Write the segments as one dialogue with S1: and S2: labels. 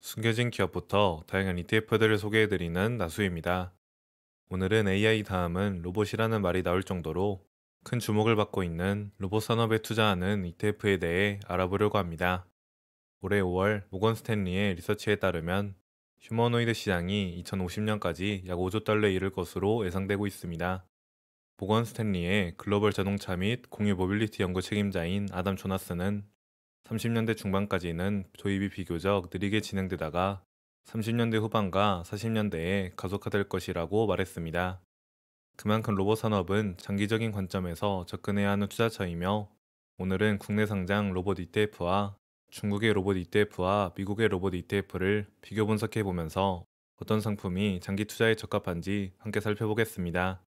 S1: 숨겨진 기업부터 다양한 ETF들을 소개해드리는 나수입니다. 오늘은 AI 다음은 로봇이라는 말이 나올 정도로 큰 주목을 받고 있는 로봇 산업에 투자하는 ETF에 대해 알아보려고 합니다. 올해 5월 모건 스탠리의 리서치에 따르면 휴머노이드 시장이 2050년까지 약 5조 달러에 이를 것으로 예상되고 있습니다. 모건 스탠리의 글로벌 자동차 및 공유 모빌리티 연구 책임자인 아담 조나스는 30년대 중반까지는 도입이 비교적 느리게 진행되다가 30년대 후반과 40년대에 가속화될 것이라고 말했습니다. 그만큼 로봇 산업은 장기적인 관점에서 접근해야 하는 투자처이며 오늘은 국내 상장 로봇 ETF와 중국의 로봇 ETF와 미국의 로봇 ETF를 비교 분석해 보면서 어떤 상품이 장기 투자에 적합한지 함께 살펴보겠습니다.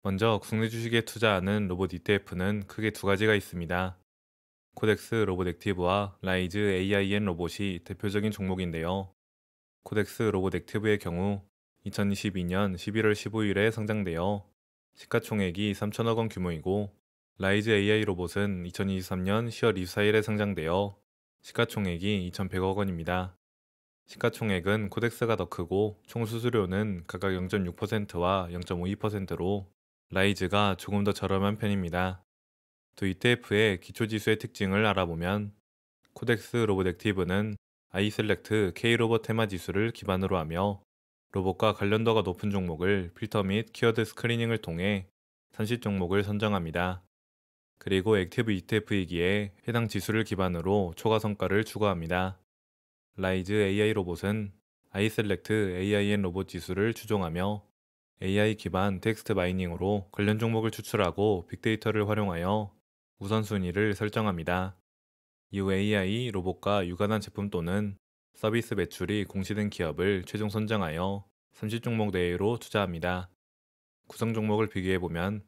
S1: 먼저 국내 주식에 투자하는 로봇 ETF는 크게 두 가지가 있습니다. 코덱스 로봇 액티브와 라이즈 AIN 로봇이 대표적인 종목인데요. 코덱스 로봇 액티브의 경우 2022년 11월 15일에 상장되어 시가총액이 3천억 원 규모이고 라이즈 AI 로봇은 2023년 10월 24일에 상장되어 시가총액이 2,100억 원입니다. 시가총액은 코덱스가 더 크고 총 수수료는 각각 0.6%와 0.52%로 라이즈가 조금 더 저렴한 편입니다. 두 ETF의 기초지수의 특징을 알아보면 코덱스 로봇 액티브는 아이셀렉트 K로봇 테마 지수를 기반으로 하며 로봇과 관련도가 높은 종목을 필터 및 키워드 스크리닝을 통해 선식 종목을 선정합니다. 그리고 액티브 ETF이기에 해당 지수를 기반으로 초과 성과를 추구합니다. 라이즈 AI 로봇은 아이셀렉트 AIN 로봇 지수를 추종하며 AI 기반 텍스트 마이닝으로 관련 종목을 추출하고 빅데이터를 활용하여 우선순위를 설정합니다. 이후 AI 로봇과 유관한 제품 또는 서비스 매출이 공시된 기업을 최종 선정하여 30종목 내외로 투자합니다. 구성 종목을 비교해보면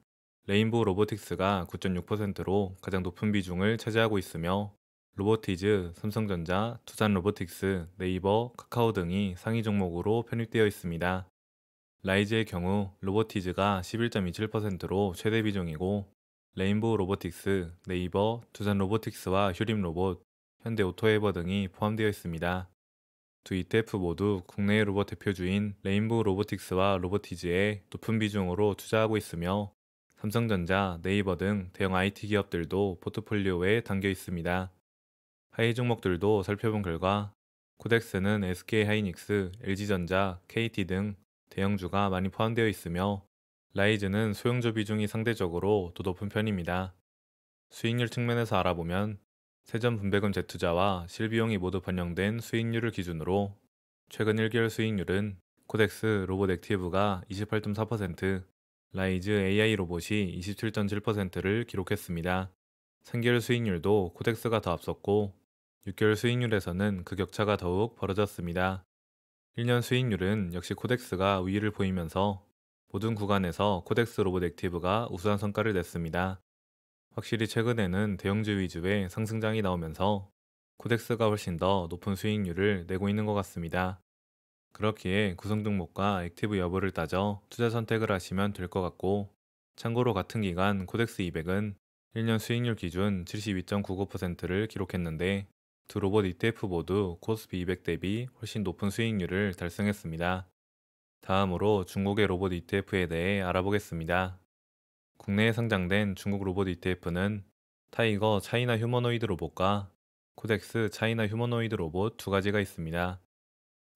S1: 레인보우 로보틱스가 9.6%로 가장 높은 비중을 차지하고 있으며 로보티즈, 삼성전자, 두산 로보틱스, 네이버, 카카오 등이 상위 종목으로 편입되어 있습니다. 라이즈의 경우 로보티즈가 11.27%로 최대 비중이고 레인보우 로보틱스, 네이버, 두산 로보틱스와 휴림로봇, 현대오토에버 등이 포함되어 있습니다. 두 ETF 모두 국내의 로봇 대표주인 레인보우 로보틱스와 로보티즈에 높은 비중으로 투자하고 있으며 삼성전자, 네이버 등 대형 IT 기업들도 포트폴리오에 담겨 있습니다. 하위 종목들도 살펴본 결과 코덱스는 SK하이닉스, LG전자, KT 등 대형주가 많이 포함되어 있으며 라이즈는 소형주 비중이 상대적으로 더 높은 편입니다. 수익률 측면에서 알아보면 세전 분배금 재투자와 실비용이 모두 반영된 수익률을 기준으로 최근 1개월 수익률은 코덱스 로봇 액티브가 28.4%, 라이즈 AI 로봇이 27.7%를 기록했습니다. 3개월 수익률도 코덱스가 더 앞섰고 6개월 수익률에서는 그 격차가 더욱 벌어졌습니다. 1년 수익률은 역시 코덱스가 우위를 보이면서 모든 구간에서 코덱스 로봇 액티브가 우수한 성과를 냈습니다. 확실히 최근에는 대형주 위주의 상승장이 나오면서 코덱스가 훨씬 더 높은 수익률을 내고 있는 것 같습니다. 그렇기에 구성 종목과 액티브 여부를 따져 투자 선택을 하시면 될 것 같고, 참고로 같은 기간 코덱스 200은 1년 수익률 기준 72.99%를 기록했는데 두 로봇 ETF 모두 코스피 200 대비 훨씬 높은 수익률을 달성했습니다. 다음으로 중국의 로봇 ETF에 대해 알아보겠습니다. 국내에 상장된 중국 로봇 ETF는 타이거 차이나 휴머노이드 로봇과 코덱스 차이나 휴머노이드 로봇 두 가지가 있습니다.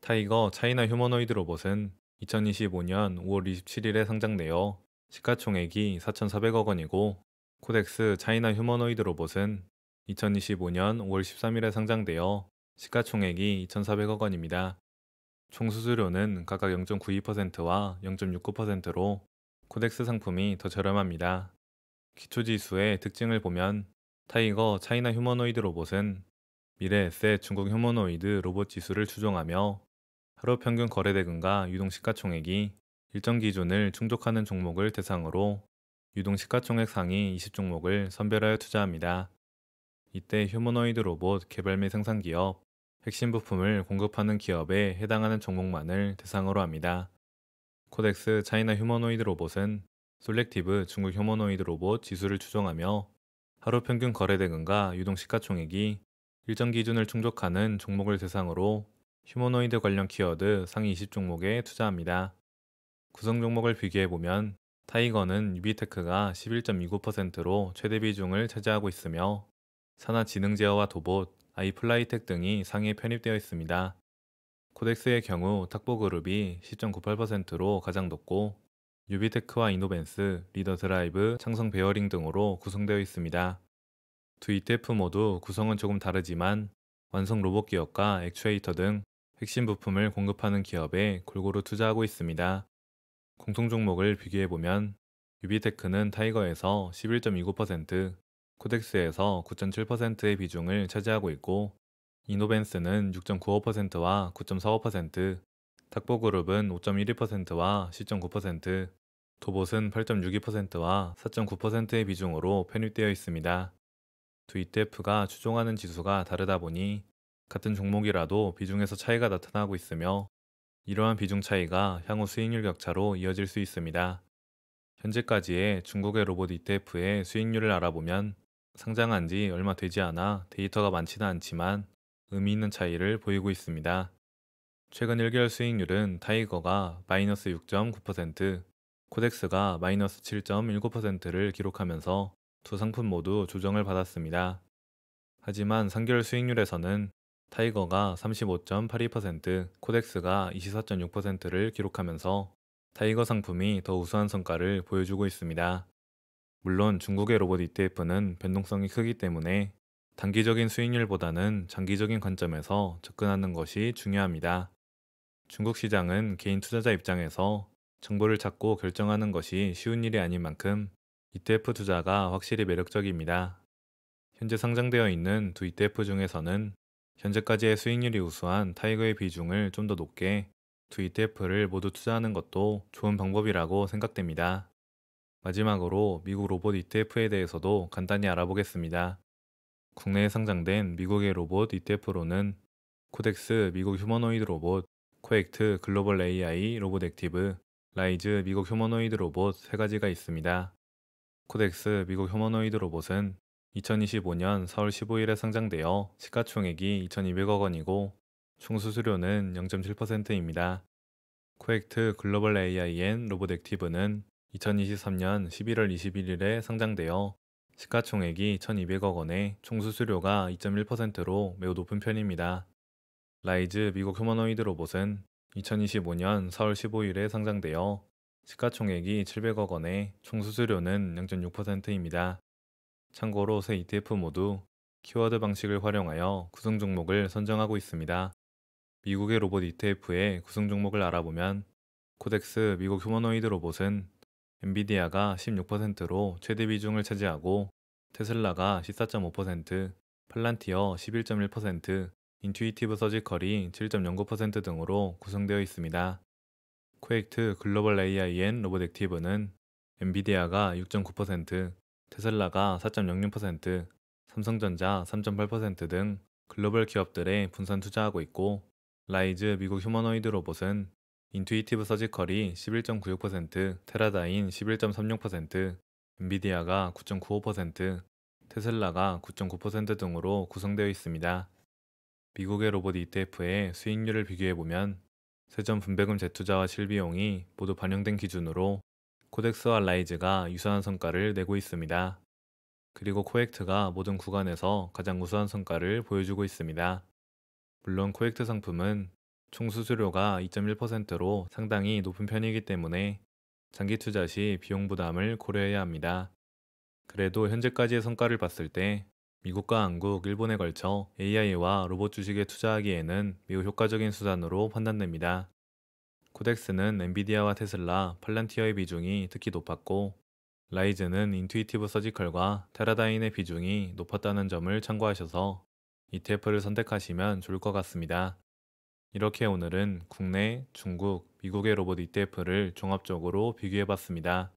S1: 타이거 차이나 휴머노이드 로봇은 2025년 5월 27일에 상장되어 시가총액이 4,400억 원이고 코덱스 차이나 휴머노이드 로봇은 2025년 5월 13일에 상장되어 시가총액이 2,400억 원입니다. 총 수수료는 각각 0.92%와 0.69%로 코덱스 상품이 더 저렴합니다. 기초지수의 특징을 보면 타이거 차이나 휴머노이드 로봇은 미래에셋 중국 휴머노이드 로봇 지수를 추종하며 하루 평균 거래대금과 유동 시가총액이 일정 기준을 충족하는 종목을 대상으로 유동 시가총액 상위 20종목을 선별하여 투자합니다. 이때 휴머노이드 로봇 개발 및 생산 기업, 핵심 부품을 공급하는 기업에 해당하는 종목만을 대상으로 합니다. 코덱스 차이나 휴머노이드 로봇은 솔렉티브 중국 휴머노이드 로봇 지수를 추종하며 하루 평균 거래대금과 유동 시가총액이 일정 기준을 충족하는 종목을 대상으로 휴머노이드 관련 키워드 상위 20종목에 투자합니다. 구성 종목을 비교해보면 타이거는 유비테크가 11.29%로 최대 비중을 차지하고 있으며 산하지능제어와 도봇, 아이플라이텍 등이 상위에 편입되어 있습니다. 코덱스의 경우 탁보그룹이 10.98%로 가장 높고 유비테크와 이노벤스, 리더드라이브, 창성 베어링 등으로 구성되어 있습니다. 두 ETF 모두 구성은 조금 다르지만 완성 로봇 기업과 액추에이터 등 핵심 부품을 공급하는 기업에 골고루 투자하고 있습니다. 공통 종목을 비교해보면 유비테크는 타이거에서 11.29%, 코덱스에서 9.7%의 비중을 차지하고 있고 이노벤스는 6.95%와 9.45%, 탁보그룹은 5.12%와 10.9%, 도봇은 8.62%와 4.9%의 비중으로 편입되어 있습니다. 두 ETF가 추종하는 지수가 다르다 보니 같은 종목이라도 비중에서 차이가 나타나고 있으며 이러한 비중 차이가 향후 수익률 격차로 이어질 수 있습니다. 현재까지의 중국의 로봇 ETF의 수익률을 알아보면 상장한 지 얼마 되지 않아 데이터가 많지는 않지만 의미 있는 차이를 보이고 있습니다. 최근 1개월 수익률은 타이거가 마이너스 6.9%, 코덱스가 마이너스 7.19%를 기록하면서 두 상품 모두 조정을 받았습니다. 하지만 3개월 수익률에서는 타이거가 35.82%, 코덱스가 24.6%를 기록하면서 타이거 상품이 더 우수한 성과를 보여주고 있습니다. 물론 중국의 로봇 ETF는 변동성이 크기 때문에 단기적인 수익률보다는 장기적인 관점에서 접근하는 것이 중요합니다. 중국 시장은 개인 투자자 입장에서 정보를 찾고 결정하는 것이 쉬운 일이 아닌 만큼 ETF 투자가 확실히 매력적입니다. 현재 상장되어 있는 두 ETF 중에서는 현재까지의 수익률이 우수한 타이거의 비중을 좀 더 높게 두 ETF를 모두 투자하는 것도 좋은 방법이라고 생각됩니다. 마지막으로 미국 로봇 ETF에 대해서도 간단히 알아보겠습니다. 국내에 상장된 미국의 로봇 ETF로는 코덱스 미국 휴머노이드 로봇, 코액트 글로벌 AI 로봇 액티브, 라이즈 미국 휴머노이드 로봇 세 가지가 있습니다. 코덱스 미국 휴머노이드 로봇은 2025년 4월 15일에 상장되어 시가총액이 2,200억 원이고 총 수수료는 0.7%입니다. 코액트 글로벌 AIN 로봇 액티브는 2023년 11월 21일에 상장되어 시가총액이 1,200억 원에 총 수수료가 2.1%로 매우 높은 편입니다. 라이즈 미국 휴머노이드 로봇은 2025년 4월 15일에 상장되어 시가총액이 700억 원에 총 수수료는 0.6%입니다. 참고로 세 ETF 모두 키워드 방식을 활용하여 구성 종목을 선정하고 있습니다. 미국의 로봇 ETF의 구성 종목을 알아보면 코덱스 미국 휴머노이드 로봇은 엔비디아가 16%로 최대 비중을 차지하고 테슬라가 14.5%, 팔란티어 11.1%, 인투이티브 서지컬이 7.09% 등으로 구성되어 있습니다. 코액트 글로벌 AIN 로봇 액티브는 엔비디아가 6.9%, 테슬라가 4.06%, 삼성전자 3.8% 등 글로벌 기업들에 분산 투자하고 있고 라이즈 미국 휴머노이드 로봇은 인투이티브 서지컬이 11.96%, 테라다인 11.36%, 엔비디아가 9.95%, 테슬라가 9.9% 등으로 구성되어 있습니다. 미국의 로봇 ETF의 수익률을 비교해보면 세전 분배금 재투자와 실비용이 모두 반영된 기준으로 코덱스와 라이즈가 유사한 성과를 내고 있습니다. 그리고 코액트가 모든 구간에서 가장 우수한 성과를 보여주고 있습니다. 물론 코액트 상품은 총 수수료가 2.1%로 상당히 높은 편이기 때문에 장기 투자 시 비용 부담을 고려해야 합니다. 그래도 현재까지의 성과를 봤을 때 미국과 한국, 일본에 걸쳐 AI와 로봇 주식에 투자하기에는 매우 효과적인 수단으로 판단됩니다. 코덱스는 엔비디아와 테슬라, 팔란티어의 비중이 특히 높았고 라이즈는 인투이티브 서지컬과 테라다인의 비중이 높았다는 점을 참고하셔서 ETF를 선택하시면 좋을 것 같습니다. 이렇게 오늘은 국내, 중국, 미국의 로봇 ETF를 종합적으로 비교해봤습니다.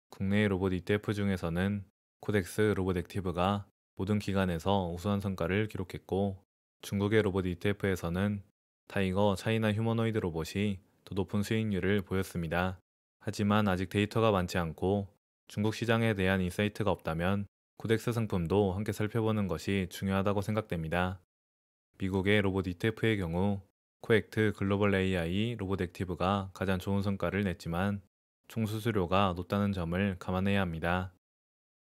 S1: 국내의 로봇 ETF 중에서는 코덱스 로봇 액티브가 모든 기관에서 우수한 성과를 기록했고 중국의 로봇 ETF에서는 타이거 차이나 휴머노이드 로봇이 더 높은 수익률을 보였습니다. 하지만 아직 데이터가 많지 않고 중국 시장에 대한 인사이트가 없다면 코덱스 상품도 함께 살펴보는 것이 중요하다고 생각됩니다. 미국의 로봇 ETF의 경우 코엑트 글로벌 AI 로봇 액티브가 가장 좋은 성과를 냈지만 총 수수료가 높다는 점을 감안해야 합니다.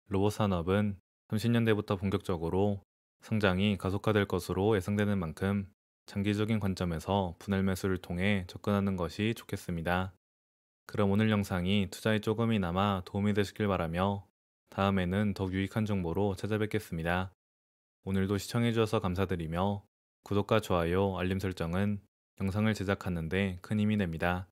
S1: 로봇 산업은 30년대부터 본격적으로 성장이 가속화될 것으로 예상되는 만큼 장기적인 관점에서 분할 매수를 통해 접근하는 것이 좋겠습니다. 그럼 오늘 영상이 투자에 조금이나마 도움이 되시길 바라며 다음에는 더 유익한 정보로 찾아뵙겠습니다. 오늘도 시청해주셔서 감사드리며 구독과 좋아요, 알림 설정은 영상을 제작하는 데 큰 힘이 됩니다.